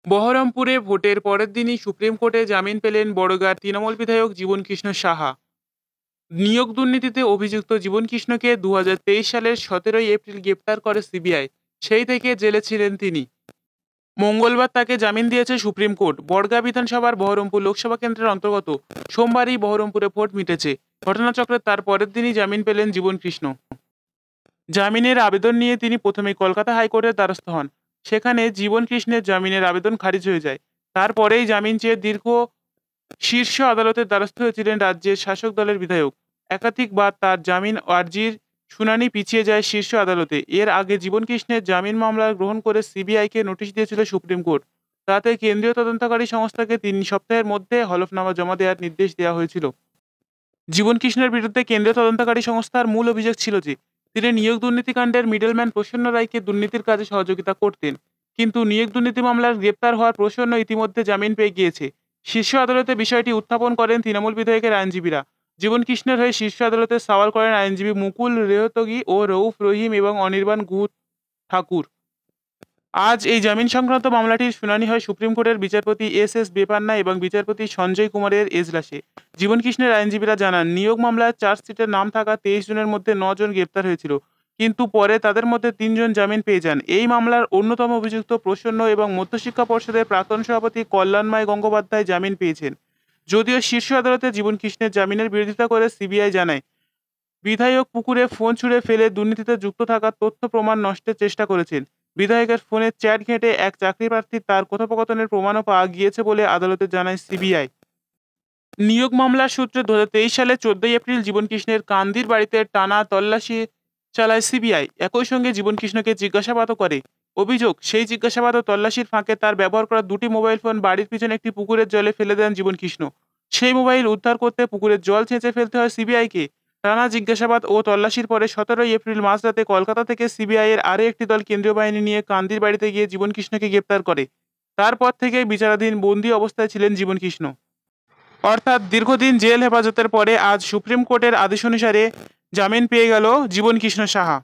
বহরমপুরে ভোটের পরের দিনই সুপ্রিম কোর্টে জামিন পেলেন বড়গাঁর তৃণমূল বিধায়ক জীবনকৃষ্ণ সাহা। নিয়োগ দুর্নীতিতে অভিযুক্ত জীবনকৃষ্ণকে 2023 সালের 17 এপ্রিল গ্রেপ্তার করে সিবিআই। সেই থেকে জেলে ছিলেন তিনি। মঙ্গলবার তাকে জামিন দিয়েছে সুপ্রিম কোর্ট। বড়গাঁ বিধানসভার বহরমপুর লোকসভা কেন্দ্রের অন্তর্গত। সোমবারই বহরমপুরে ভোট মিটেছে। ঘটনাচক্রে তার পরের দিনই জামিন পেলেন জীবনকৃষ্ণ। জামিনের আবেদন নিয়ে তিনি প্রথমে কলকাতা হাইকোর্টের দ্বারস্থ হন। সেখানে জীবনকৃষ্ণের জামিনের আবেদন খারিজ হয়ে যায়। তারপরেই জামিন চেয়ে শীর্ষ আদালতের দ্বারস্থ হয়েছিলেন রাজ্যের শাসক দলের বিধায়ক। একাধিকবার তার জামিন আর্জির শুনানি পিছিয়ে যায় শীর্ষ আদালতে। এর আগে জীবনকৃষ্ণের জামিন মামলা গ্রহণ করে সিবিআইকে নোটিশ দিয়েছিল সুপ্রিম কোর্ট। তাতে কেন্দ্রীয় তদন্তকারী সংস্থাকে 3 সপ্তাহের মধ্যে হলফনামা জমা দেওয়ার নির্দেশ দেওয়া হয়েছিল। জীবনকৃষ্ণের বিরুদ্ধে কেন্দ্রীয় তদন্তকারী সংস্থার মূল অভিযোগ ছিল যে তিনি নিয়োগ দুর্নীতিকাণ্ডের মিডলম্যান প্রসন্ন রায়কে দুর্নীতির কাজে সহযোগিতা করতেন। কিন্তু নিয়োগ দুর্নীতি মামলার গ্রেপ্তার হওয়ার প্রসন্ন ইতিমধ্যে জামিন পেয়ে গিয়েছে। শীর্ষ আদালতে বিষয়টি উত্থাপন করেন তৃণমূল বিধায়কের আইনজীবীরা। জীবনকৃষ্ণের হয়ে শীর্ষ আদালতে সওয়াল করেন আইনজীবী মুকুল রেহতগি ও রউফ রহিম এবং অনির্বাণ গুহ ঠাকুর। আজ এই জামিন সংক্রান্ত মামলাটির শুনানি হয় সুপ্রিম কোর্টের বিচারপতি এস বেপান্না এবং বিচারপতি সঞ্জয় কুমারের এজলাসে। জীবনকৃষ্ণের আইনজীবীরা জানান, নিয়োগ মামলায় চার্জশিটের নাম থাকা 23 জনের মধ্যে 9 জন গ্রেপ্তার হয়েছিল, কিন্তু পরে তাদের মধ্যে 3 জন জামিন পেয়ে যান। এই মামলার অন্যতম অভিযুক্ত প্রসন্ন এবং মধ্যশিক্ষা পর্ষদের প্রাক্তন সভাপতি কল্যাণময় গঙ্গোপাধ্যায় জামিন পেয়েছেন। যদিও শীর্ষ আদালতে জীবনকৃষ্ণের জামিনের বিরোধিতা করে সিবিআই জানায়, বিধায়ক পুকুরে ফোন ছুঁড়ে ফেলে দুর্নীতিতে যুক্ত থাকার তথ্য প্রমাণ নষ্টের চেষ্টা করেছেন। বিধায়কের ফোনের চ্যাট ঘেঁটে এক চাকরি প্রার্থী তার কথোপকথনের প্রমাণও পাওয়া গিয়েছে বলে আদালতে জানায় সিবিআই। নিয়োগ মামলার সূত্রে 2023 সালে 14 এপ্রিল জীবনকৃষ্ণের কান্দির বাড়িতে টানা তল্লাশি চালায় সিবিআই। একই সঙ্গে জীবনকৃষ্ণকে জিজ্ঞাসাবাদও করে। অভিযোগ, সেই জিজ্ঞাসাবাদ ও তল্লাশির ফাঁকে তার ব্যবহার করা 2টি মোবাইল ফোন বাড়ির পিছনে একটি পুকুরের জলে ফেলে দেন জীবনকৃষ্ণ। সেই মোবাইল উদ্ধার করতে পুকুরের জল ছেঁচে ফেলতে হয় সিবিআইকে। টানা জিজ্ঞাসাবাদ ও তল্লাশির পরে 17 এপ্রিল মাঝরাতে কলকাতা থেকে সিবিআই এর আরও একটি দল কেন্দ্রীয় বাহিনী নিয়ে কান্দির বাড়িতে গিয়ে জীবনকৃষ্ণকে গ্রেপ্তার করে। তারপর থেকেই বিচারাধীন বন্দী অবস্থায় ছিলেন জীবনকৃষ্ণ। অর্থাৎ দীর্ঘদিন জেল হেফাজতের পরে আজ সুপ্রিম কোর্টের আদেশ অনুসারে জামিন পেয়ে গেল জীবনকৃষ্ণ সাহা।